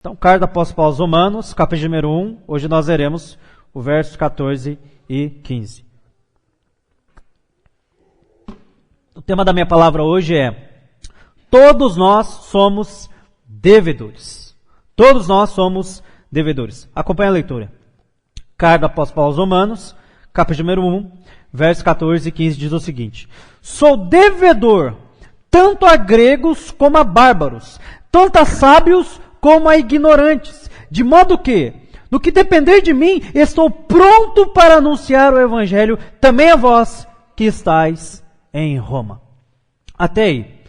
Então, carta do apóstolo Paulo aos Romanos, capítulo número 1, hoje nós veremos o versos 14 e 15. O tema da minha palavra hoje é: todos nós somos devedores. Todos nós somos devedores. Acompanhe a leitura. Carta do apóstolo Paulo aos Romanos, capítulo número 1, versos 14 e 15 diz o seguinte: sou devedor tanto a gregos como a bárbaros, tanto a sábios como a ignorantes, de modo que, no que depender de mim, estou pronto para anunciar o evangelho também a vós que estáis em Roma. Até aí.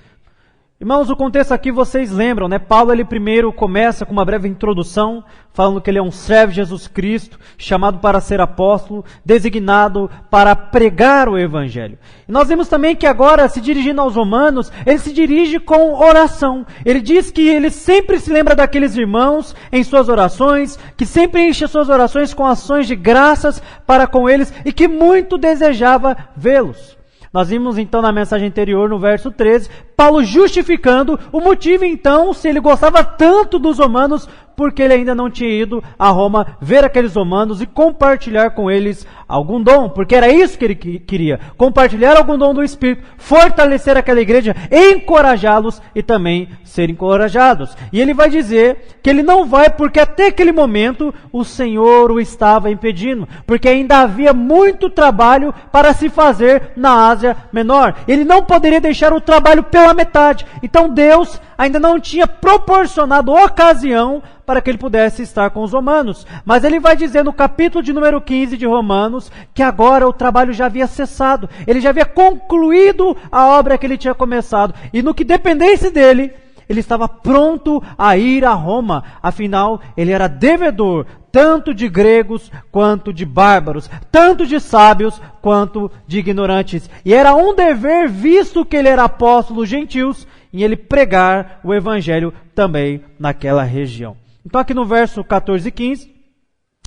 Irmãos, o contexto aqui vocês lembram, né? Paulo, ele primeiro começa com uma breve introdução, falando que ele é um servo de Jesus Cristo, chamado para ser apóstolo, designado para pregar o evangelho. E nós vemos também que agora, se dirigindo aos romanos, ele se dirige com oração. Ele diz que ele sempre se lembra daqueles irmãos em suas orações, que sempre enche suas orações com ações de graças para com eles e que muito desejava vê-los. Nós vimos então na mensagem anterior, no verso 13, Paulo justificando o motivo então, se ele gostava tanto dos romanos, porque ele ainda não tinha ido a Roma ver aqueles romanos e compartilhar com eles algum dom, porque era isso que ele queria, compartilhar algum dom do Espírito, fortalecer aquela igreja, encorajá-los e também ser encorajados. E ele vai dizer que ele não vai porque até aquele momento o Senhor o estava impedindo, porque ainda havia muito trabalho para se fazer na Ásia Menor. Ele não poderia deixar o trabalho pela metade. Então Deus ainda não tinha proporcionado ocasião para que ele pudesse estar com os romanos. Mas ele vai dizer no capítulo de número 15 de Romanos, que agora o trabalho já havia cessado. Ele já havia concluído a obra que ele tinha começado. E no que dependesse dele, ele estava pronto a ir a Roma. Afinal, ele era devedor, tanto de gregos quanto de bárbaros, tanto de sábios quanto de ignorantes. E era um dever, visto que ele era apóstolo gentios, em ele pregar o evangelho também naquela região. Então aqui no verso 14 e 15,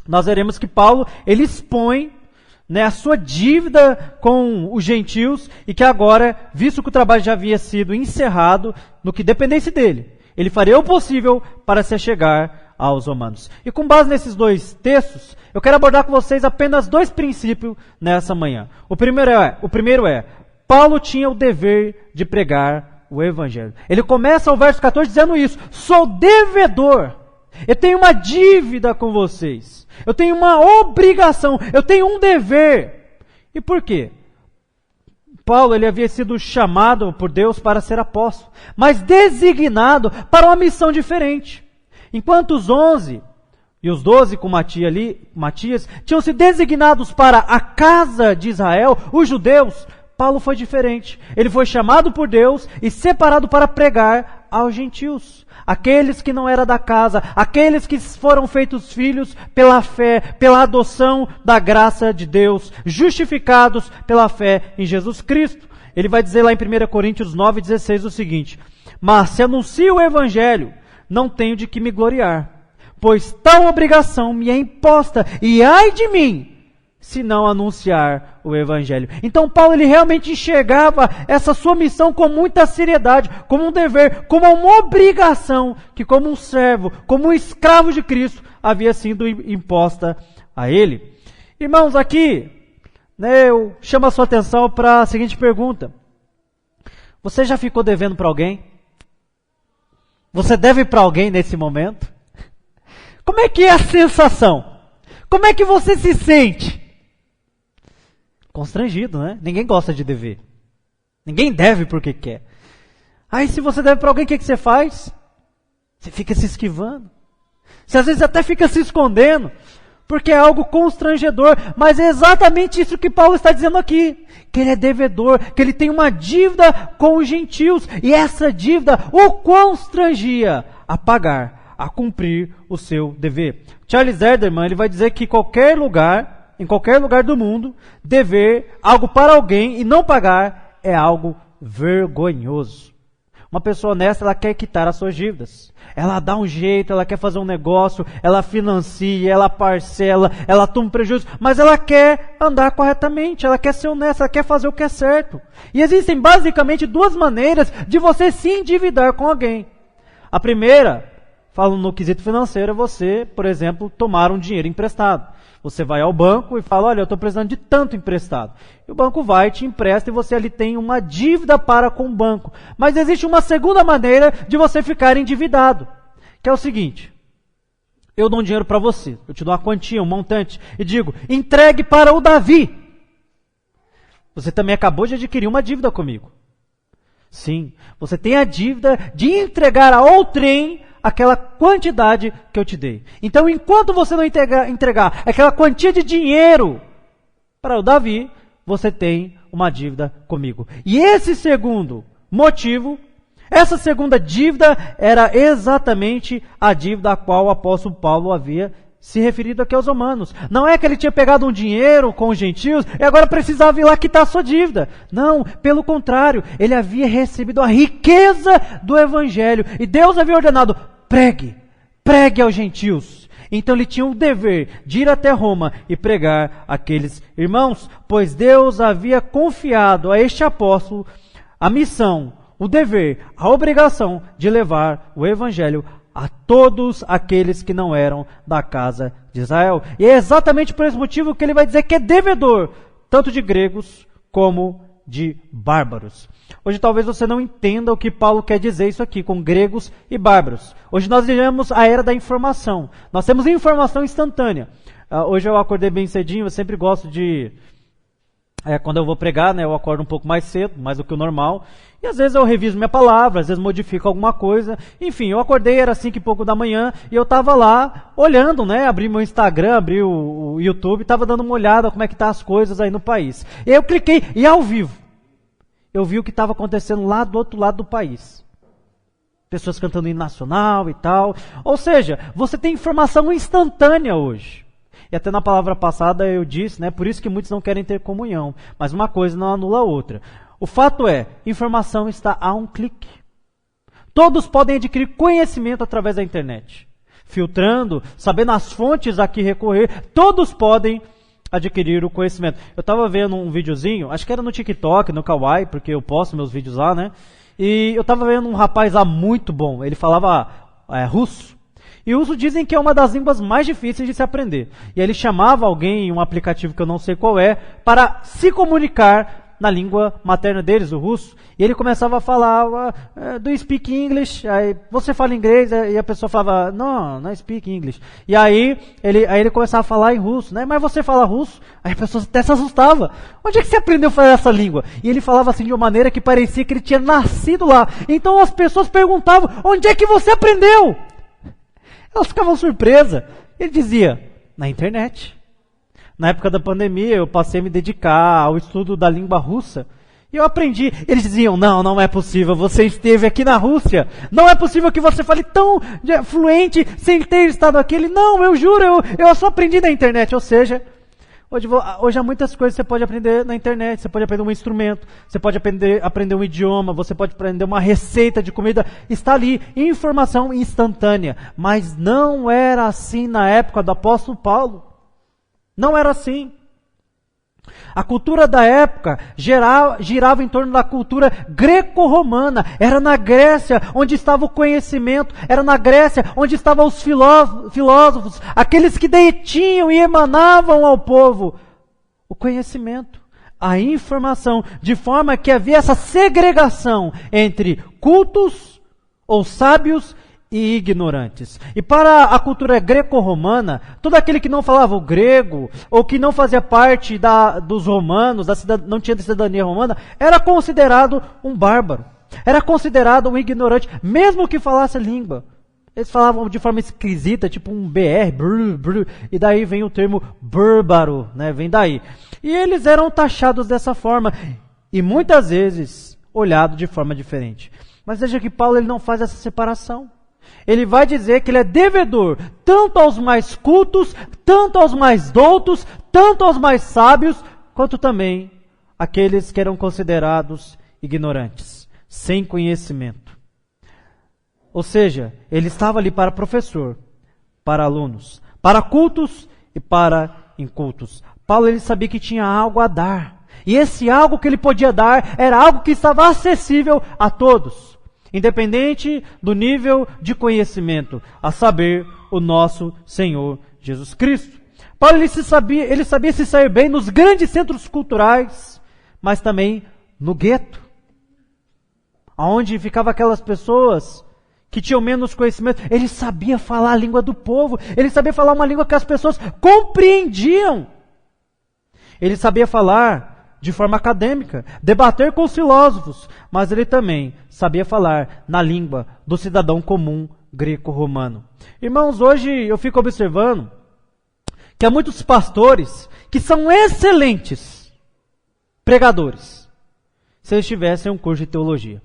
nós veremos que Paulo, ele expõe, né, a sua dívida com os gentios e que agora, visto que o trabalho já havia sido encerrado, no que dependesse dele, ele faria o possível para se achegar aos romanos. E com base nesses dois textos, eu quero abordar com vocês apenas dois princípios nessa manhã. O primeiro é, Paulo tinha o dever de pregar o evangelho. Ele começa o verso 14 dizendo isso: sou devedor. Eu tenho uma dívida com vocês. Eu tenho uma obrigação. Eu tenho um dever. E por quê? Paulo, ele havia sido chamado por Deus para ser apóstolo, mas designado para uma missão diferente. Enquanto os 11 e os 12 com Matias tinham sido designados para a casa de Israel, os judeus, Paulo foi diferente. Ele foi chamado por Deus e separado para pregar aos gentios. Aqueles que não eram da casa, aqueles que foram feitos filhos pela fé, pela adoção da graça de Deus, justificados pela fé em Jesus Cristo. Ele vai dizer lá em 1 Coríntios 9,16 o seguinte: mas se anuncio o evangelho, não tenho de que me gloriar, pois tal obrigação me é imposta, e ai de mim, se não anunciar o evangelho. Então Paulo, ele realmente enxergava essa sua missão com muita seriedade, como um dever, como uma obrigação, que como um servo, como um escravo de Cristo, havia sido imposta a ele. Irmãos, aqui, né, eu chamo a sua atenção para a seguinte pergunta: você já ficou devendo para alguém? Você deve para alguém nesse momento? Como é que é a sensação? Como é que você se sente? Constrangido, né? Ninguém gosta de dever. Ninguém deve porque quer. Aí se você deve para alguém, o que você faz? Você fica se esquivando. Você às vezes até fica se escondendo, porque é algo constrangedor. Mas é exatamente isso que Paulo está dizendo aqui. Que ele é devedor, que ele tem uma dívida com os gentios. E essa dívida o constrangia a pagar, a cumprir o seu dever. Charles Erdman, ele vai dizer que em qualquer lugar do mundo, dever algo para alguém e não pagar é algo vergonhoso. Uma pessoa honesta, ela quer quitar as suas dívidas. Ela dá um jeito, ela quer fazer um negócio, ela financia, ela parcela, ela toma prejuízo, mas ela quer andar corretamente, ela quer ser honesta, ela quer fazer o que é certo. E existem basicamente duas maneiras de você se endividar com alguém. A primeira Falando no quesito financeiro, é você, por exemplo, tomar um dinheiro emprestado. Você vai ao banco e fala, olha, eu estou precisando de tanto emprestado. E o banco vai, te empresta e você ali tem uma dívida para com o banco. Mas existe uma segunda maneira de você ficar endividado, que é o seguinte. Eu dou um dinheiro para você, eu te dou uma quantia, um montante, e digo, entregue para o Davi. Você também acabou de adquirir uma dívida comigo. Sim, você tem a dívida de entregar a outrem aquela quantidade que eu te dei. Então, enquanto você não entregar aquela quantia de dinheiro para o Davi, você tem uma dívida comigo. E esse segundo motivo, essa segunda dívida era exatamente a dívida a qual o apóstolo Paulo havia se referido aqui aos romanos. Não é que ele tinha pegado um dinheiro com os gentios e agora precisava ir lá quitar a sua dívida. Não, pelo contrário, ele havia recebido a riqueza do evangelho. E Deus havia ordenado, pregue aos gentios. Então ele tinha o dever de ir até Roma e pregar àqueles irmãos, pois Deus havia confiado a este apóstolo a missão, o dever, a obrigação de levar o evangelho a todos aqueles que não eram da casa de Israel. E é exatamente por esse motivo que ele vai dizer que é devedor, tanto de gregos como de bárbaros. Hoje talvez você não entenda o que Paulo quer dizer isso aqui, com gregos e bárbaros. Hoje nós vivemos a era da informação. Nós temos informação instantânea. Hoje eu acordei bem cedinho, eu sempre gosto de... quando eu vou pregar, né, eu acordo um pouco mais cedo, mais do que o normal. E às vezes eu reviso minha palavra, às vezes modifico alguma coisa. Enfim, eu acordei, era 5 e pouco da manhã, e eu estava lá olhando, né? Abri meu Instagram, abri o YouTube, estava dando uma olhada como é que tá as coisas aí no país. E aí eu cliquei, e ao vivo, eu vi o que estava acontecendo lá do outro lado do país. Pessoas cantando hino nacional e tal. Ou seja, você tem informação instantânea hoje. E até na palavra passada eu disse, né? Por isso que muitos não querem ter comunhão. Mas uma coisa não anula a outra. O fato é, informação está a um clique. Todos podem adquirir conhecimento através da internet. Filtrando, sabendo as fontes a que recorrer, todos podem adquirir o conhecimento. Eu estava vendo um videozinho, acho que era no TikTok, no Kawaii, porque eu posto meus vídeos lá, né? E eu estava vendo um rapaz lá muito bom, ele falava russo. E russo dizem que é uma das línguas mais difíceis de se aprender. E ele chamava alguém em um aplicativo que eu não sei qual é, para se comunicar na língua materna deles, o russo, e ele começava a falar, do you speak English? Aí você fala inglês, e a pessoa falava, não speak English. E aí ele começava a falar em russo, né? Mas você fala russo? Aí a pessoa até se assustava. Onde é que você aprendeu a falar essa língua? E ele falava assim de uma maneira que parecia que ele tinha nascido lá. Então as pessoas perguntavam, onde é que você aprendeu? Elas ficavam surpresas. Ele dizia, na internet. Na época da pandemia, eu passei a me dedicar ao estudo da língua russa. E eu aprendi. Eles diziam, não é possível, você esteve aqui na Rússia. Não é possível que você fale tão fluente sem ter estado aqui. Ele, não, eu juro, eu só aprendi na internet. Ou seja, hoje há muitas coisas que você pode aprender na internet. Você pode aprender um instrumento, você pode aprender um idioma, você pode aprender uma receita de comida. Está ali, informação instantânea. Mas não era assim na época do apóstolo Paulo. Não era assim. A cultura da época girava em torno da cultura greco-romana. Era na Grécia onde estava o conhecimento. Era na Grécia onde estavam os filósofos, aqueles que detinham e emanavam ao povo o conhecimento, a informação, de forma que havia essa segregação entre cultos ou sábios e ignorantes. E para a cultura greco-romana, todo aquele que não falava o grego, ou que não fazia parte dos romanos, não tinha cidadania romana, era considerado um bárbaro. Era considerado um ignorante, mesmo que falasse a língua. Eles falavam de forma esquisita, tipo um BR, e daí vem o termo bárbaro, né? Vem daí. E eles eram taxados dessa forma, e muitas vezes olhados de forma diferente. Mas veja que Paulo ele não faz essa separação. Ele vai dizer que ele é devedor tanto aos mais cultos, tanto aos mais doutos, tanto aos mais sábios, quanto também aqueles que eram considerados ignorantes, sem conhecimento. Ou seja, ele estava ali para professor, para alunos, para cultos e para incultos. Paulo ele sabia que tinha algo a dar. E esse algo que ele podia dar era algo que estava acessível a todos. independente do nível de conhecimento, a saber, o nosso Senhor Jesus Cristo. Paulo ele sabia se sair bem nos grandes centros culturais, mas também no gueto, onde ficavam aquelas pessoas que tinham menos conhecimento. Ele sabia falar a língua do povo, ele sabia falar uma língua que as pessoas compreendiam. Ele sabia falar de forma acadêmica, debater com os filósofos, mas ele também sabia falar na língua do cidadão comum greco-romano. Irmãos, hoje eu fico observando que há muitos pastores que são excelentes pregadores, se eles tivessem um curso de teologia.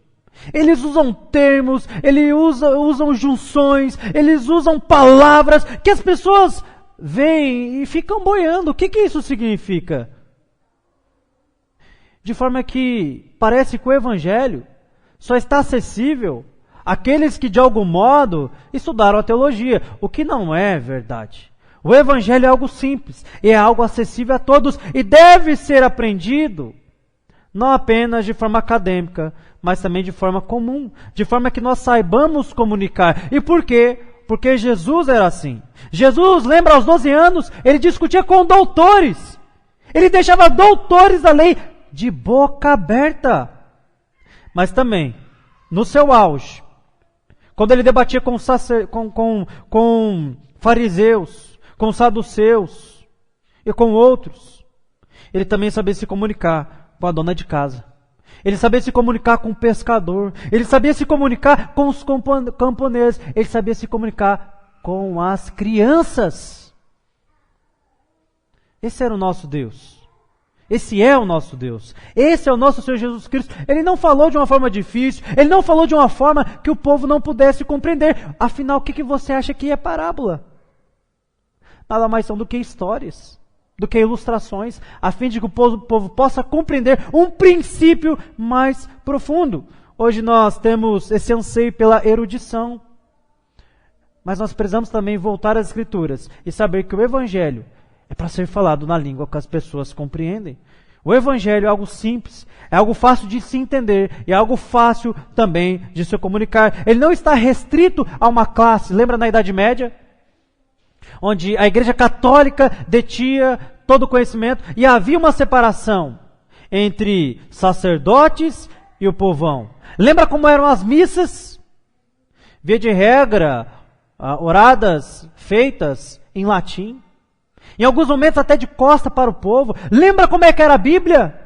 Eles usam termos, eles usam junções, eles usam palavras que as pessoas veem e ficam boiando. O que isso significa? De forma que parece que o Evangelho só está acessível àqueles que de algum modo estudaram a teologia, o que não é verdade. O Evangelho é algo simples, é algo acessível a todos e deve ser aprendido não apenas de forma acadêmica, mas também de forma comum, de forma que nós saibamos comunicar. E por quê? Porque Jesus era assim. Jesus, lembra, aos 12 anos, ele discutia com doutores. Ele deixava doutores da lei de boca aberta. Mas também, no seu auge, quando ele debatia com fariseus, com saduceus e com outros, ele também sabia se comunicar com a dona de casa. Ele sabia se comunicar com o pescador. Ele sabia se comunicar com os camponeses. Ele sabia se comunicar com as crianças. Esse era o nosso Deus. Esse é o nosso Deus. Esse é o nosso Senhor Jesus Cristo. Ele não falou de uma forma difícil. Ele não falou de uma forma que o povo não pudesse compreender. Afinal, o que você acha que é parábola? Nada mais são do que histórias, do que ilustrações, a fim de que o povo possa compreender um princípio mais profundo. Hoje nós temos esse anseio pela erudição, mas nós precisamos também voltar às Escrituras e saber que o Evangelho é para ser falado na língua que as pessoas compreendem. O Evangelho é algo simples, é algo fácil de se entender e é algo fácil também de se comunicar. Ele não está restrito a uma classe. Lembra na Idade Média? Onde a Igreja Católica detinha todo o conhecimento e havia uma separação entre sacerdotes e o povão. Lembra como eram as missas? Via de regra, oradas, feitas em latim. Em alguns momentos até de costa para o povo. Lembra como é que era a Bíblia?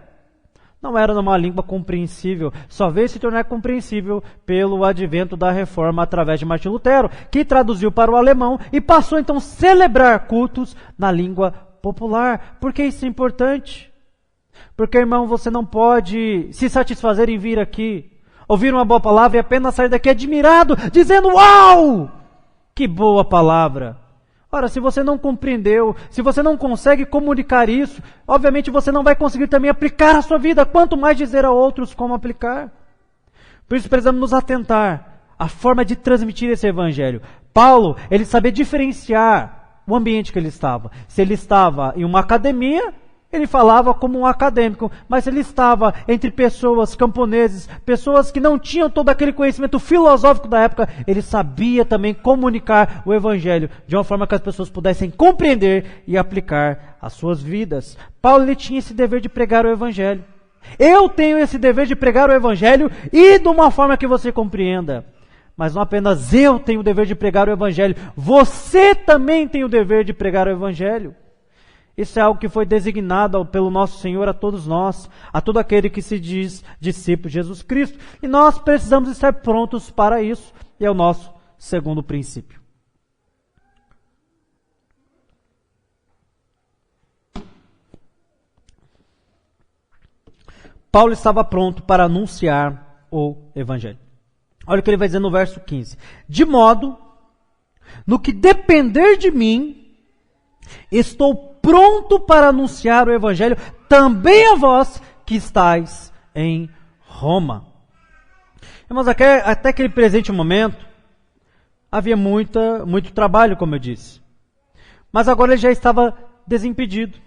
Não era numa língua compreensível, só veio se tornar compreensível pelo advento da Reforma através de Martim Lutero, que traduziu para o alemão e passou então a celebrar cultos na língua popular. Por que isso é importante? Porque, irmão, você não pode se satisfazer em vir aqui, ouvir uma boa palavra e apenas sair daqui admirado, dizendo: uau, que boa palavra! Ora, se você não compreendeu, se você não consegue comunicar isso, obviamente você não vai conseguir também aplicar a sua vida, quanto mais dizer a outros como aplicar. Por isso precisamos nos atentar à forma de transmitir esse Evangelho. Paulo, ele sabia diferenciar o ambiente que ele estava. Se ele estava em uma academia, ele falava como um acadêmico, mas ele estava entre pessoas, camponeses, pessoas que não tinham todo aquele conhecimento filosófico da época, ele sabia também comunicar o Evangelho de uma forma que as pessoas pudessem compreender e aplicar às suas vidas. Paulo, ele tinha esse dever de pregar o Evangelho. Eu tenho esse dever de pregar o Evangelho e de uma forma que você compreenda. Mas não apenas eu tenho o dever de pregar o Evangelho, você também tem o dever de pregar o Evangelho. Isso é algo que foi designado pelo nosso Senhor a todos nós, a todo aquele que se diz discípulo de Jesus Cristo. E nós precisamos estar prontos para isso. E é o nosso segundo princípio. Paulo estava pronto para anunciar o Evangelho. Olha o que ele vai dizer no verso 15. De modo, no que depender de mim, estou pronto para anunciar o Evangelho também a vós que estáis em Roma. Mas até aquele presente momento, havia muito trabalho, como eu disse. Mas agora ele já estava desimpedido,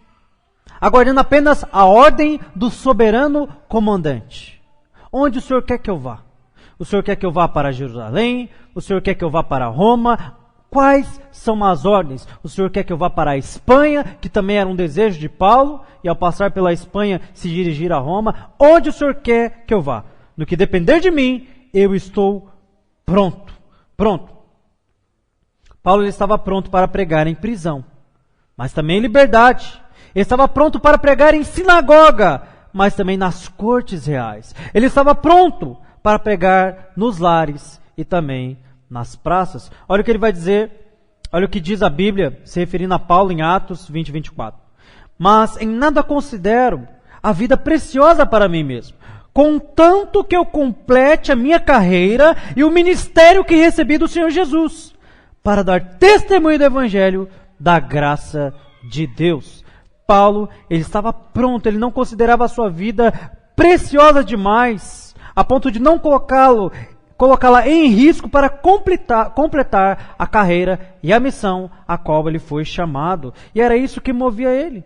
aguardando apenas a ordem do soberano comandante. Onde o Senhor quer que eu vá? O Senhor quer que eu vá para Jerusalém? O Senhor quer que eu vá para Roma? Quais são as ordens? O Senhor quer que eu vá para a Espanha, que também era um desejo de Paulo, e ao passar pela Espanha se dirigir a Roma? Onde o Senhor quer que eu vá? No que depender de mim, eu estou pronto. Pronto. Paulo ele estava pronto para pregar em prisão, mas também em liberdade. Ele estava pronto para pregar em sinagoga, mas também nas cortes reais. Ele estava pronto para pregar nos lares e também nas praças. Olha o que ele vai dizer, olha o que diz a Bíblia, se referindo a Paulo em Atos 20, 24. Mas em nada considero a vida preciosa para mim mesmo, contanto que eu complete a minha carreira e o ministério que recebi do Senhor Jesus, para dar testemunho do Evangelho da graça de Deus. Paulo, ele estava pronto, ele não considerava a sua vida preciosa demais, a ponto de não colocá-la em risco para completar a carreira e a missão a qual ele foi chamado. E era isso que movia ele.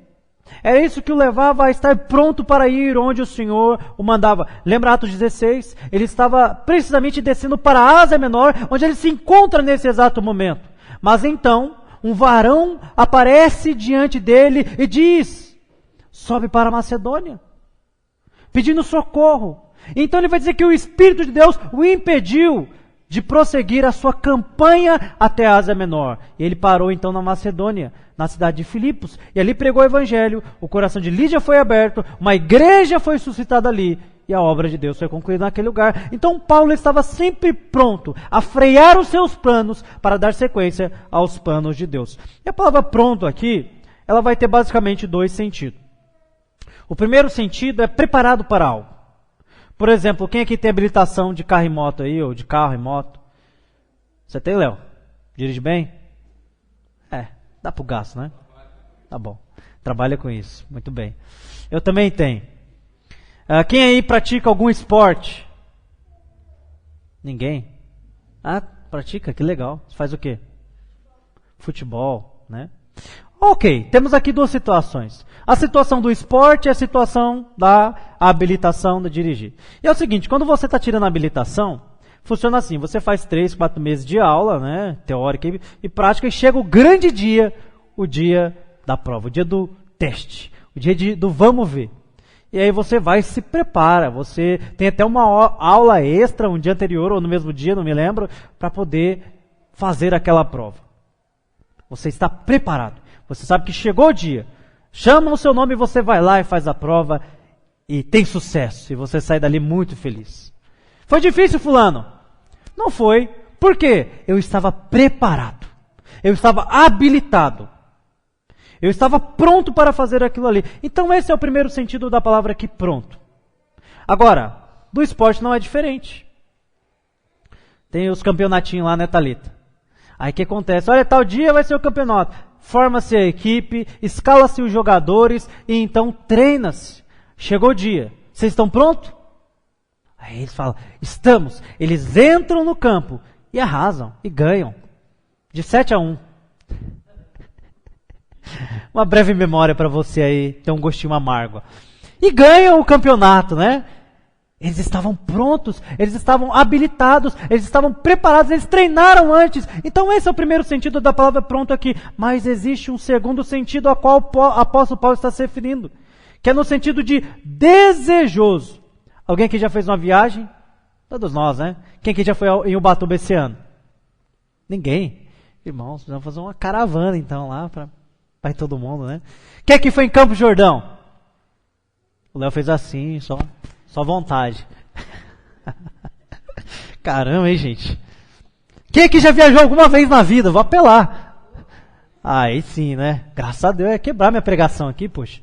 Era isso que o levava a estar pronto para ir onde o Senhor o mandava. Lembra Atos 16? Ele estava precisamente descendo para a Ásia Menor, onde ele se encontra nesse exato momento. Mas então, um varão aparece diante dele e diz: sobe para a Macedônia, pedindo socorro. Então ele vai dizer que o Espírito de Deus o impediu de prosseguir a sua campanha até a Ásia Menor. E ele parou então na Macedônia, na cidade de Filipos, e ali pregou o Evangelho, o coração de Lídia foi aberto, uma igreja foi suscitada ali, e a obra de Deus foi concluída naquele lugar. Então Paulo estava sempre pronto a frear os seus planos para dar sequência aos planos de Deus. E a palavra pronto aqui, ela vai ter basicamente dois sentidos. O primeiro sentido é preparado para algo. Por exemplo, quem aqui tem habilitação de carro e moto aí, ou de carro e moto? Você tem, Léo? Dirige bem? Dá pro gasto, né? Tá bom. Trabalha com isso. Muito bem. Eu também tenho. Quem aí pratica algum esporte? Ninguém? Pratica? Que legal. Você faz o quê? Futebol, né? Ok, temos aqui duas situações. A situação do esporte e a situação da habilitação de dirigir. E é o seguinte, quando você está tirando a habilitação, funciona assim, você faz 3, 4 meses de aula, né, teórica e prática, e chega o grande dia, o dia da prova, o dia do teste, o dia do vamos ver. E aí você vai e se prepara, você tem até uma aula extra, um dia anterior ou no mesmo dia, não me lembro, para poder fazer aquela prova. Você está preparado. Você sabe que chegou o dia, chamam o seu nome e você vai lá e faz a prova e tem sucesso. E você sai dali muito feliz. Foi difícil, fulano? Não foi. Por quê? Eu estava preparado. Eu estava habilitado. Eu estava pronto para fazer aquilo ali. Então esse é o primeiro sentido da palavra aqui, pronto. Agora, do esporte não é diferente. Tem os campeonatinhos lá, né, Thalita? Aí o que acontece? Olha, tal dia vai ser o campeonato. Forma-se a equipe, escala-se os jogadores e então treina-se. Chegou o dia. Vocês estão prontos? Aí eles falam, estamos. Eles entram no campo e arrasam e ganham. De 7-1. Uma breve memória para você aí, ter um gostinho amargo. E ganham o campeonato, né? Eles estavam prontos, eles estavam habilitados, eles estavam preparados, eles treinaram antes. Então esse é o primeiro sentido da palavra pronto aqui. Mas existe um segundo sentido a qual o apóstolo Paulo está se referindo, que é no sentido de desejoso. Alguém aqui já fez uma viagem? Todos nós, né? Quem aqui já foi em Ubatuba esse ano? Ninguém. Irmãos, vamos fazer uma caravana então lá para ir todo mundo, né? Quem aqui foi em Campos do Jordão? O Léo fez assim, só vontade. Caramba, hein, gente? Quem aqui já viajou alguma vez na vida? Vou apelar. Aí sim, né? Graças a Deus, eu ia quebrar minha pregação aqui, poxa.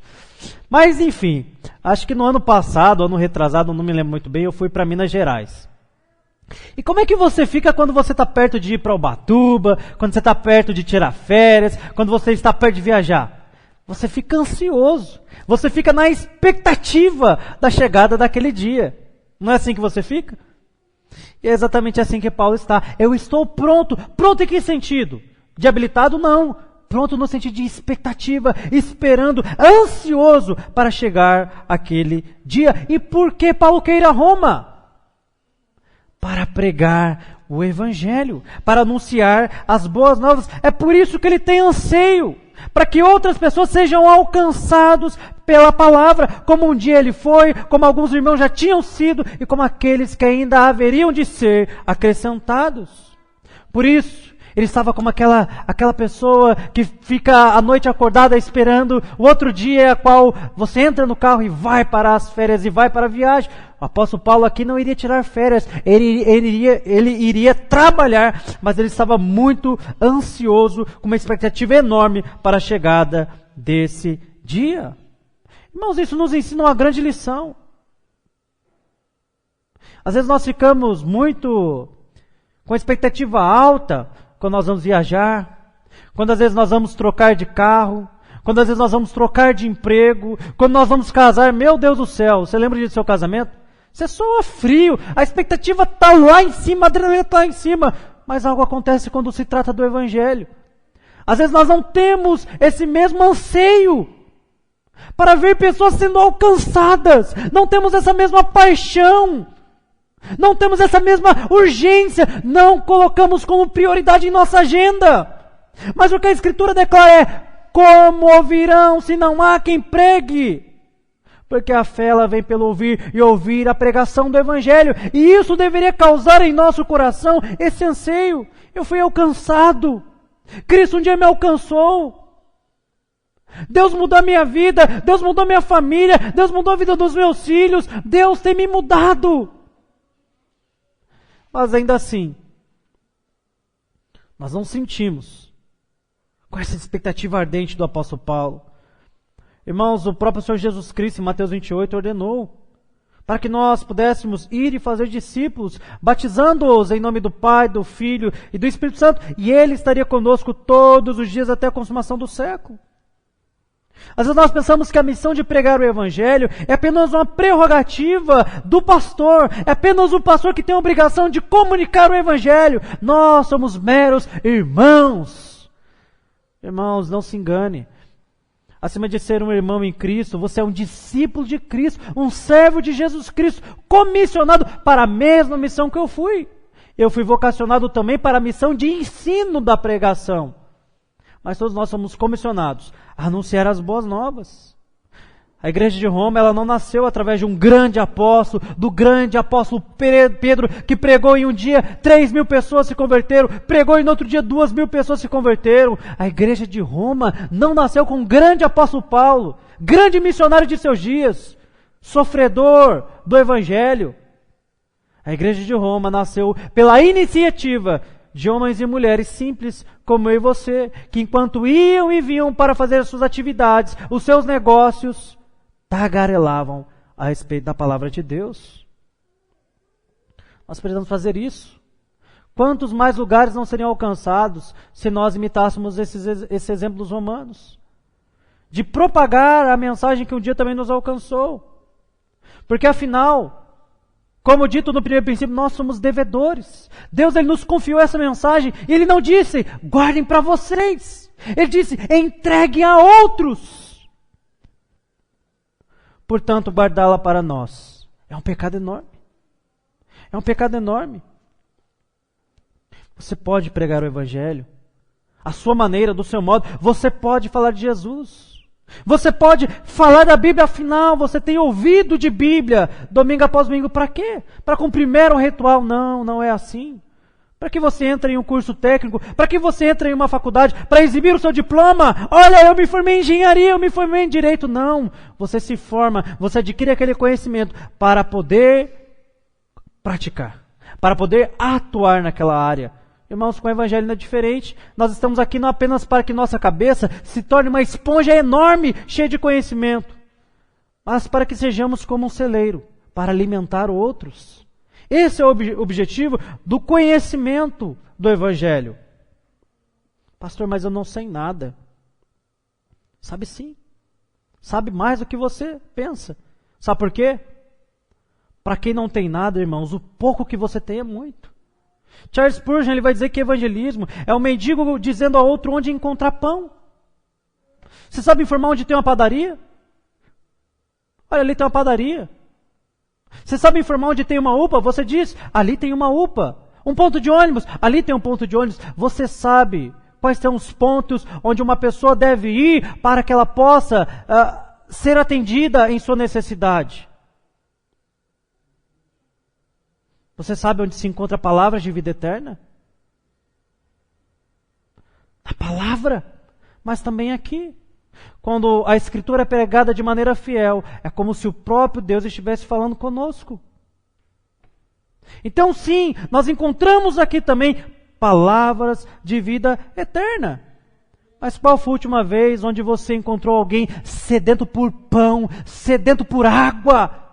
Mas, enfim, acho que no ano passado, ano retrasado, não me lembro muito bem, eu fui para Minas Gerais. E como é que você fica quando você está perto de ir para Ubatuba, quando você está perto de tirar férias, quando você está perto de viajar? Você fica ansioso. Você fica na expectativa da chegada daquele dia. Não é assim que você fica? E é exatamente assim que Paulo está. Eu estou pronto. Pronto em que sentido? De habilitado? Não. Pronto no sentido de expectativa, esperando, ansioso para chegar aquele dia. E por que Paulo quer ir a Roma? para pregar o Evangelho, para anunciar as boas novas. É por isso que ele tem anseio, para que outras pessoas sejam alcançados pela palavra, como um dia ele foi, como alguns irmãos já tinham sido, e como aqueles que ainda haveriam de ser acrescentados. Por isso, ele estava como aquela pessoa que fica a noite acordada esperando o outro dia, a qual você entra no carro e vai para as férias e vai para a viagem. O apóstolo Paulo aqui não iria tirar férias, ele iria trabalhar, mas ele estava muito ansioso, com uma expectativa enorme para a chegada desse dia. Irmãos, isso nos ensina uma grande lição. Às vezes nós ficamos muito com expectativa alta quando nós vamos viajar, quando às vezes nós vamos trocar de carro, quando às vezes nós vamos trocar de emprego, quando nós vamos casar. Meu Deus do céu, você lembra do seu casamento? Você soa frio, a expectativa está lá em cima, a adrenalina está lá em cima, mas algo acontece quando se trata do Evangelho. Às vezes nós não temos esse mesmo anseio para ver pessoas sendo alcançadas, não temos essa mesma paixão, não temos essa mesma urgência, não colocamos como prioridade em nossa agenda. Mas o que a Escritura declara é: como ouvirão se não há quem pregue? Porque a fé ela vem pelo ouvir e ouvir a pregação do Evangelho. E isso deveria causar em nosso coração esse anseio. Eu fui alcançado. Cristo um dia me alcançou. Deus mudou a minha vida. Deus mudou a minha família. Deus mudou a vida dos meus filhos. Deus tem me mudado. Mas ainda assim, nós não sentimos com essa expectativa ardente do apóstolo Paulo. Irmãos, o próprio Senhor Jesus Cristo, em Mateus 28, ordenou para que nós pudéssemos ir e fazer discípulos, batizando-os em nome do Pai, do Filho e do Espírito Santo, e Ele estaria conosco todos os dias até a consumação do século. Às vezes nós pensamos que a missão de pregar o Evangelho é apenas uma prerrogativa do pastor, é apenas o pastor que tem a obrigação de comunicar o Evangelho. Nós somos meros irmãos. Irmãos, não se engane. Acima de ser um irmão em Cristo, você é um discípulo de Cristo, um servo de Jesus Cristo, comissionado para a mesma missão que eu fui. Eu fui vocacionado também para a missão de ensino da pregação. Mas todos nós somos comissionados a anunciar as boas novas. A igreja de Roma, ela não nasceu através de um grande apóstolo, do grande apóstolo Pedro, que pregou em um dia 3.000 pessoas se converteram, pregou em outro dia 2.000 pessoas se converteram. A igreja de Roma não nasceu com um grande apóstolo Paulo, grande missionário de seus dias, sofredor do Evangelho. A igreja de Roma nasceu pela iniciativa de homens e mulheres simples como eu e você, que enquanto iam e vinham para fazer as suas atividades, os seus negócios, tagarelavam a respeito da palavra de Deus. Nós precisamos fazer isso. Quantos mais lugares não seriam alcançados se nós imitássemos esse exemplo dos romanos? De propagar a mensagem que um dia também nos alcançou. Porque afinal, como dito no primeiro princípio, nós somos devedores. Deus ele nos confiou essa mensagem e Ele não disse, guardem para vocês. Ele disse, entreguem a outros. Portanto, guardá-la para nós é um pecado enorme. É um pecado enorme. Você pode pregar o Evangelho, a sua maneira, do seu modo. Você pode falar de Jesus. Você pode falar da Bíblia, afinal, você tem ouvido de Bíblia, domingo após domingo, para quê? Para cumprir mero ritual? Não, não é assim. Para que você entre em um curso técnico, para que você entre em uma faculdade, para exibir o seu diploma. Olha, eu me formei em engenharia, eu me formei em direito. Não, você se forma, você adquire aquele conhecimento para poder praticar, para poder atuar naquela área. Irmãos, com o Evangelho não é diferente. Nós estamos aqui não apenas para que nossa cabeça se torne uma esponja enorme, cheia de conhecimento, mas para que sejamos como um celeiro, para alimentar outros. Esse é o objetivo do conhecimento do Evangelho. Pastor, mas eu não sei nada. Sabe sim. Sabe mais do que você pensa. Sabe por quê? Para quem não tem nada, irmãos, o pouco que você tem é muito. Charles Spurgeon ele vai dizer que evangelismo é um mendigo dizendo a outro onde encontrar pão. Você sabe informar onde tem uma padaria? Olha, ali tem uma padaria. Você sabe informar onde tem uma UPA? Você diz, ali tem uma UPA. Um ponto de ônibus, ali tem um ponto de ônibus. Você sabe quais são os pontos onde uma pessoa deve ir para que ela possa ser atendida em sua necessidade. Você sabe onde se encontra palavras de vida eterna? A palavra, mas também aqui. Quando a Escritura é pregada de maneira fiel, é como se o próprio Deus estivesse falando conosco. Então sim, nós encontramos aqui também palavras de vida eterna. Mas qual foi a última vez onde você encontrou alguém sedento por pão, sedento por água,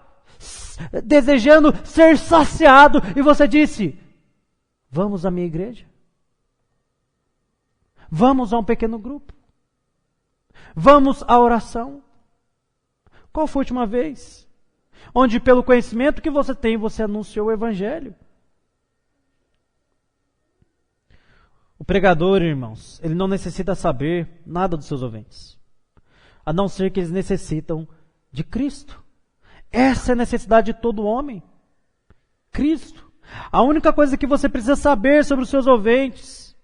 desejando ser saciado, e você disse, vamos à minha igreja? Vamos a um pequeno grupo? Vamos à oração? Qual foi a última vez onde pelo conhecimento que você tem, você anunciou o Evangelho? O pregador, irmãos, ele não necessita saber nada dos seus ouvintes, a não ser que eles necessitam de Cristo. Essa é a necessidade de todo homem. Cristo. A única coisa que você precisa saber sobre os seus ouvintes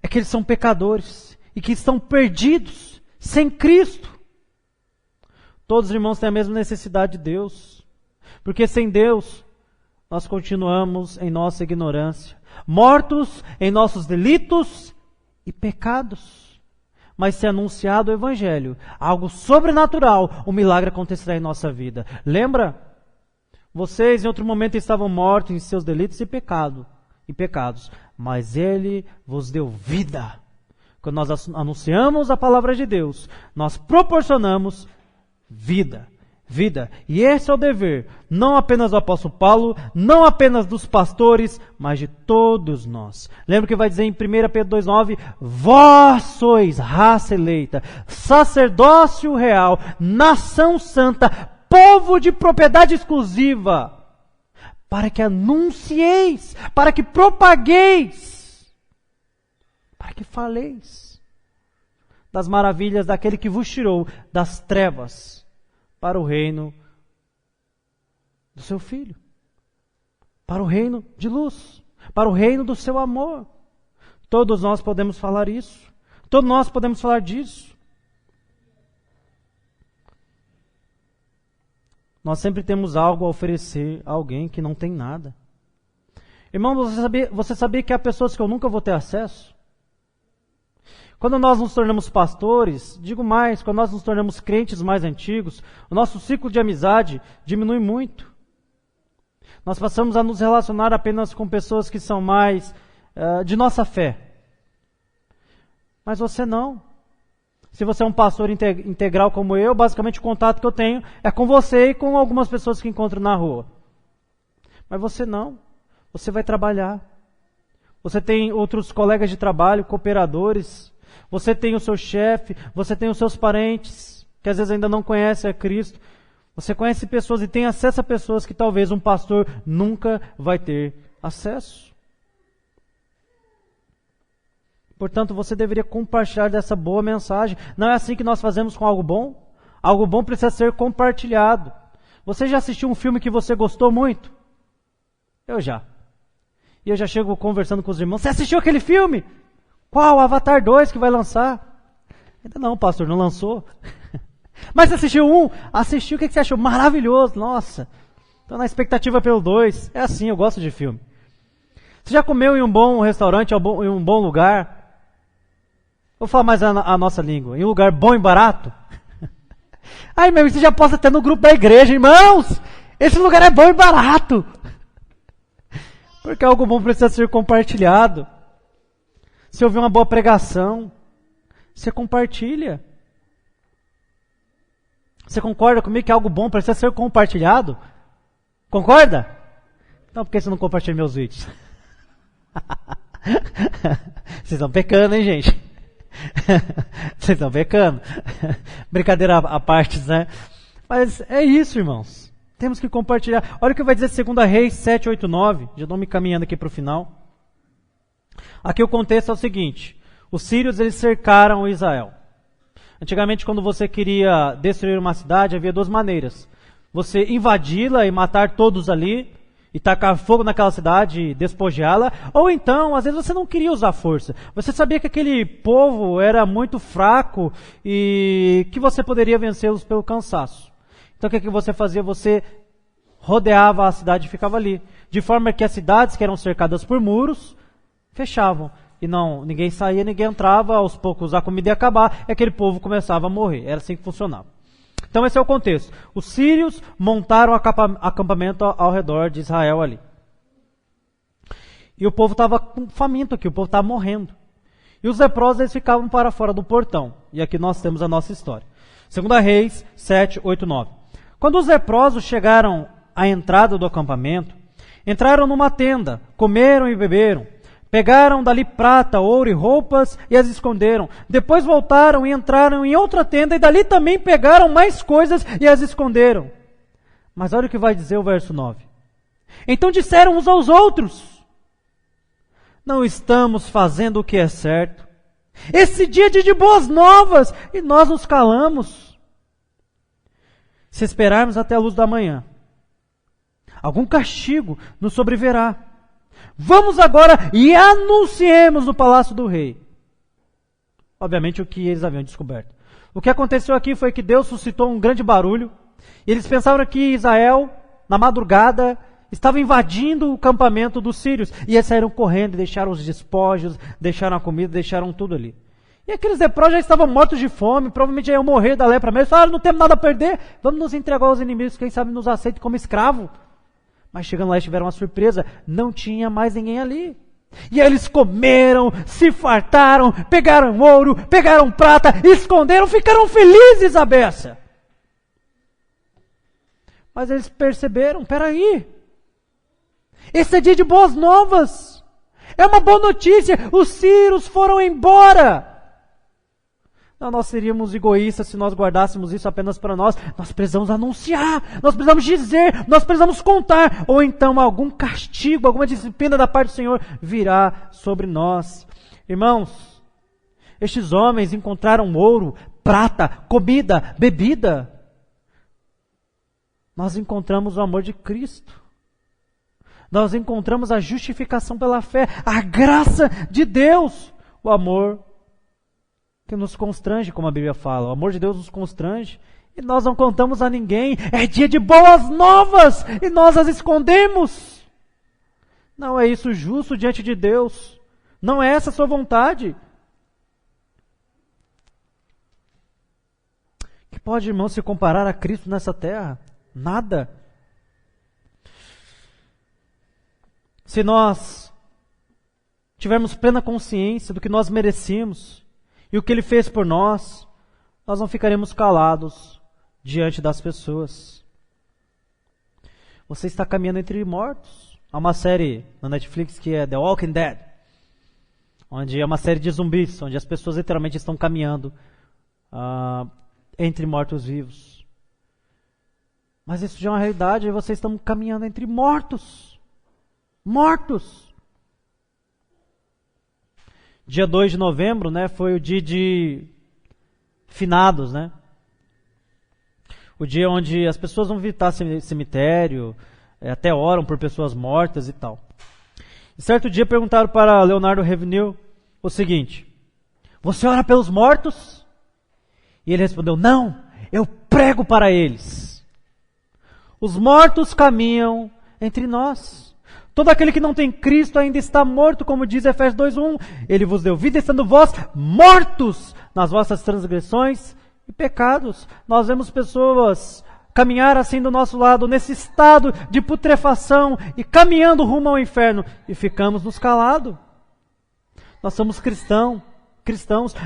é que eles são pecadores e que estão perdidos sem Cristo. Todos os irmãos têm a mesma necessidade de Deus, porque sem Deus nós continuamos em nossa ignorância, mortos em nossos delitos e pecados. Mas se anunciado o Evangelho, algo sobrenatural, um milagre acontecerá em nossa vida. Lembra? Vocês em outro momento estavam mortos em seus delitos e pecados, mas Ele vos deu vida. Quando nós anunciamos a palavra de Deus, nós proporcionamos vida. Vida. E esse é o dever, não apenas do apóstolo Paulo, não apenas dos pastores, mas de todos nós. Lembra que vai dizer em 1 Pedro 2,9, vós sois raça eleita, sacerdócio real, nação santa, povo de propriedade exclusiva, para que anuncieis, para que propagueis, para que faleis das maravilhas daquele que vos tirou das trevas para o reino do seu Filho, para o reino de luz, para o reino do seu amor. Todos nós podemos falar isso, todos nós podemos falar disso. Nós sempre temos algo a oferecer a alguém que não tem nada. Irmão, você sabia que há pessoas que eu nunca vou ter acesso? Quando nós nos tornamos pastores, digo mais, quando nós nos tornamos crentes mais antigos, o nosso ciclo de amizade diminui muito. Nós passamos a nos relacionar apenas com pessoas que são mais de nossa fé. Mas você não. Se você é um pastor integral como eu, basicamente o contato que eu tenho é com você e com algumas pessoas que encontro na rua. Mas você não. Você vai trabalhar. Você tem outros colegas de trabalho, cooperadores. Você tem o seu chefe, você tem os seus parentes, que às vezes ainda não conhecem a Cristo. Você conhece pessoas e tem acesso a pessoas que talvez um pastor nunca vai ter acesso. Portanto, você deveria compartilhar dessa boa mensagem. Não é assim que nós fazemos com algo bom? Algo bom precisa ser compartilhado. Você já assistiu um filme que você gostou muito? Eu já. E eu já chego conversando com os irmãos. Você assistiu aquele filme? Qual? Avatar 2 que vai lançar? Ainda não, pastor, não lançou. Mas você assistiu um? Assistiu, o que você achou? Maravilhoso, nossa. Estou na expectativa pelo 2. É assim, eu gosto de filme. Você já comeu em um bom restaurante, em um bom lugar? Vou falar mais a nossa língua. Em um lugar bom e barato? Ai, meu, você já posta até no grupo da igreja, irmãos! Esse lugar é bom e barato! Porque algo bom precisa ser compartilhado. Se ouvir uma boa pregação, você compartilha. Você concorda comigo que algo bom precisa ser compartilhado? Concorda? Então por que você não compartilha meus vídeos? Vocês estão pecando, hein, gente? Vocês estão pecando. Brincadeira à parte, né? Mas é isso, irmãos. Temos que compartilhar. Olha o que vai dizer 2 Reis 7, 8, 9. Já estou me caminhando aqui para o final. Aqui o contexto é o seguinte. Os sírios, eles cercaram Israel. Antigamente, quando você queria destruir uma cidade, havia duas maneiras. você invadi-la e matar todos ali, e tacar fogo naquela cidade e despojá-la, ou então, às vezes você não queria usar força. Você sabia que aquele povo era muito fraco e que você poderia vencê-los pelo cansaço. Então o que você fazia? Você rodeava a cidade e ficava ali. De forma que as cidades que eram cercadas por muros, fechavam. E ninguém saía, ninguém entrava, aos poucos a comida ia acabar, e aquele povo começava a morrer. Era assim que funcionava. Então esse é o contexto. Os sírios montaram acampamento ao redor de Israel ali. E o povo estava faminto aqui, o povo estava morrendo. E os leprosos eles ficavam para fora do portão. E aqui nós temos a nossa história. 2 Reis 7, 8, 9. Quando os leprosos chegaram à entrada do acampamento, entraram numa tenda, comeram e beberam. Pegaram dali prata, ouro e roupas e as esconderam. Depois voltaram e entraram em outra tenda e dali também pegaram mais coisas e as esconderam. Mas olha o que vai dizer o verso 9. Então disseram uns aos outros: não estamos fazendo o que é certo. Esse dia é dia de boas novas e nós nos calamos. Se esperarmos até a luz da manhã, algum castigo nos sobrevirá. Vamos agora e anunciemos no palácio do rei. Obviamente o que eles haviam descoberto. O que aconteceu aqui foi que Deus suscitou um grande barulho. E eles pensaram que Israel, na madrugada, estava invadindo o campamento dos sírios. E eles saíram correndo e deixaram os despojos, deixaram a comida, deixaram tudo ali. E aqueles leprosos já estavam mortos de fome, provavelmente já iam morrer da lepra mesmo. Falaram, não temos nada a perder, vamos nos entregar aos inimigos, quem sabe nos aceitem como escravo. Mas chegando lá eles tiveram uma surpresa, não tinha mais ninguém ali. E aí eles comeram, se fartaram, pegaram ouro, pegaram prata, esconderam, ficaram felizes à beça. Mas eles perceberam, peraí, esse é dia de boas novas, é uma boa notícia, os sírios foram embora. Não, nós seríamos egoístas se nós guardássemos isso apenas para nós. Nós precisamos anunciar, nós precisamos dizer, nós precisamos contar. Ou então algum castigo, alguma disciplina da parte do Senhor virá sobre nós. Irmãos, estes homens encontraram ouro, prata, comida, bebida. Nós encontramos o amor de Cristo. Nós encontramos a justificação pela fé, a graça de Deus, o amor que nos constrange, como a Bíblia fala. O amor de Deus nos constrange e nós não contamos a ninguém. É dia de boas novas e nós as escondemos. Não é isso justo diante de Deus. Não é essa a sua vontade. Que pode, irmão, se comparar a Cristo nessa terra? Nada. Se nós tivermos plena consciência do que nós merecemos e o que Ele fez por nós, nós não ficaremos calados diante das pessoas. Você está caminhando entre mortos. Há uma série na Netflix que é The Walking Dead, onde é uma série de zumbis, onde as pessoas literalmente estão caminhando entre mortos-vivos. Mas isso já é uma realidade, e vocês estão caminhando entre mortos. Mortos. Dia 2 de novembro, né, foi o dia de finados, né? O dia onde as pessoas vão visitar cemitério, até oram por pessoas mortas e tal. E certo dia perguntaram para Leonardo Ravenhill o seguinte: você ora pelos mortos? E ele respondeu: não, eu prego para eles. Os mortos caminham entre nós. Todo aquele que não tem Cristo ainda está morto, como diz Efésios 2:1. Ele vos deu vida, estando vós mortos nas vossas transgressões e pecados. Nós vemos pessoas caminhar assim do nosso lado, nesse estado de putrefação e caminhando rumo ao inferno, e ficamos nos calados. Nós somos cristãos,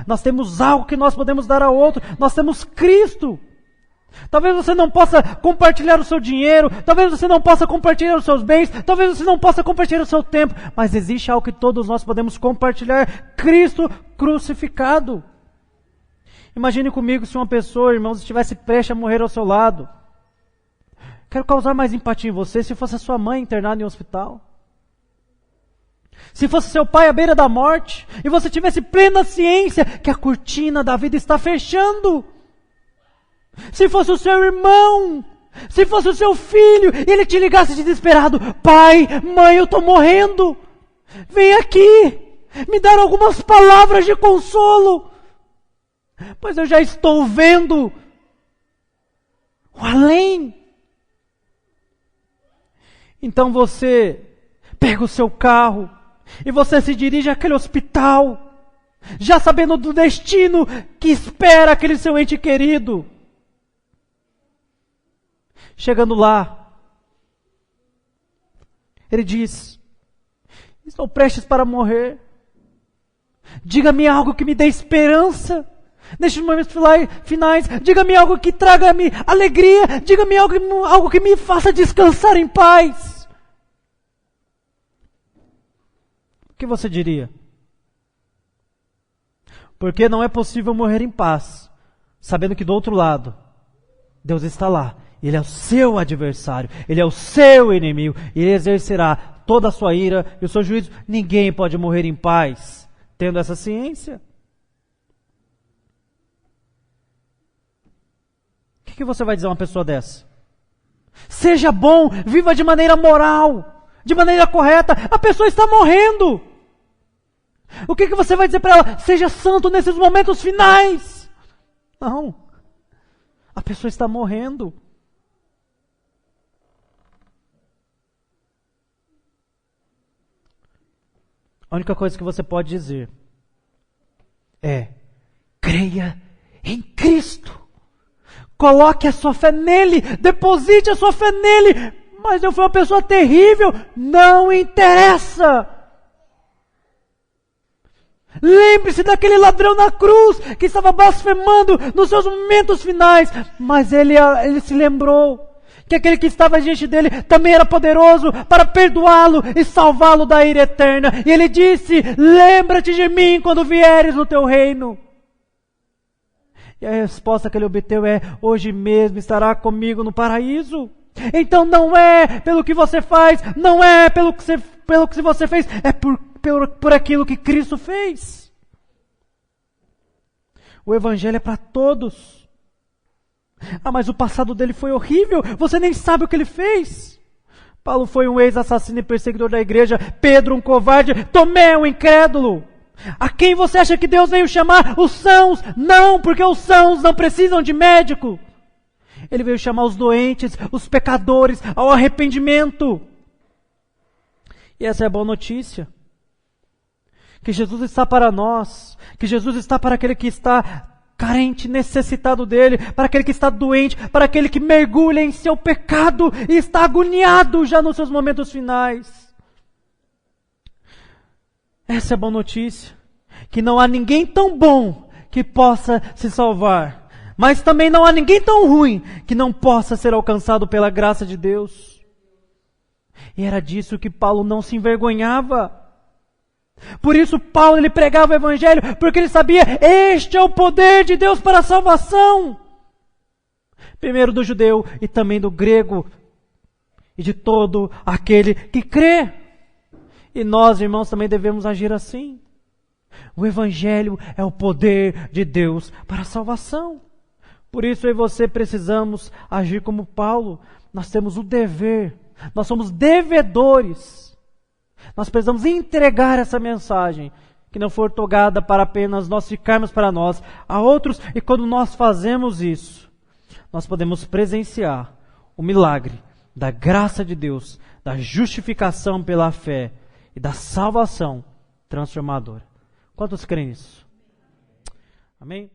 nós temos algo que nós podemos dar a outro, nós temos Cristo. Talvez você não possa compartilhar o seu dinheiro, talvez você não possa compartilhar os seus bens, talvez você não possa compartilhar o seu tempo, mas existe algo que todos nós podemos compartilhar: Cristo crucificado. Imagine comigo se uma pessoa, irmãos, estivesse prestes a morrer ao seu lado. Quero causar mais empatia em você se fosse a sua mãe internada em um hospital. Se fosse seu pai à beira da morte e você tivesse plena ciência que a cortina da vida está fechando. Se fosse o seu irmão Se fosse o seu filho e ele te ligasse desesperado: pai, mãe, eu estou morrendo. Vem aqui, me dar algumas palavras de consolo, pois eu já estou vendo o além. Então você pega o seu carro e você se dirige àquele hospital, já sabendo do destino que espera aquele seu ente querido. Chegando lá, ele diz: estou prestes para morrer. Diga-me algo que me dê esperança nestes momentos finais. Diga-me algo que traga-me alegria. Diga-me algo que me faça descansar em paz. O que você diria? Porque não é possível morrer em paz, sabendo que do outro lado, Deus está lá. Ele é o seu adversário, ele é o seu inimigo, e ele exercerá toda a sua ira e o seu juízo. Ninguém pode morrer em paz tendo essa ciência. O que você vai dizer a uma pessoa dessa? Seja bom, viva de maneira moral, de maneira correta. A pessoa está morrendo. O que você vai dizer para ela? Seja santo nesses momentos finais. Não. A pessoa está morrendo. A única coisa que você pode dizer é: creia em Cristo. Coloque a sua fé nele. Deposite a sua fé nele. Mas eu fui uma pessoa terrível. Não interessa. Lembre-se daquele ladrão na cruz que estava blasfemando nos seus momentos finais. Mas ele se lembrou que aquele que estava diante dele também era poderoso para perdoá-lo e salvá-lo da ira eterna. E ele disse: lembra-te de mim quando vieres no teu reino. E a resposta que ele obteve é: hoje mesmo estará comigo no paraíso. Então não é pelo que você faz, não é pelo que você fez, é por aquilo que Cristo fez. O Evangelho é para todos. Ah, mas o passado dele foi horrível, você nem sabe o que ele fez. Paulo foi um ex-assassino e perseguidor da igreja, Pedro um covarde, Tomé um incrédulo. A quem você acha que Deus veio chamar? Os sãos? Não, porque os sãos não precisam de médico. Ele veio chamar os doentes, os pecadores, ao arrependimento. E essa é a boa notícia. Que Jesus está para nós, que Jesus está para aquele que está carente, necessitado dele, para aquele que está doente, para aquele que mergulha em seu pecado e está agoniado já nos seus momentos finais. Essa é a boa notícia, que não há ninguém tão bom que possa se salvar, mas também não há ninguém tão ruim que não possa ser alcançado pela graça de Deus. E era disso que Paulo não se envergonhava. Por isso Paulo ele pregava o Evangelho, porque ele sabia: este é o poder de Deus para a salvação. Primeiro do judeu e também do grego, e de todo aquele que crê. E nós, irmãos, também devemos agir assim. O Evangelho é o poder de Deus para a salvação. Por isso eu e você precisamos agir como Paulo. Nós temos o dever, nós somos devedores. Nós precisamos entregar essa mensagem, que não for tocada para apenas nós ficarmos para nós, a outros. E quando nós fazemos isso, nós podemos presenciar o milagre da graça de Deus, da justificação pela fé e da salvação transformadora. Quantos creem nisso? Amém?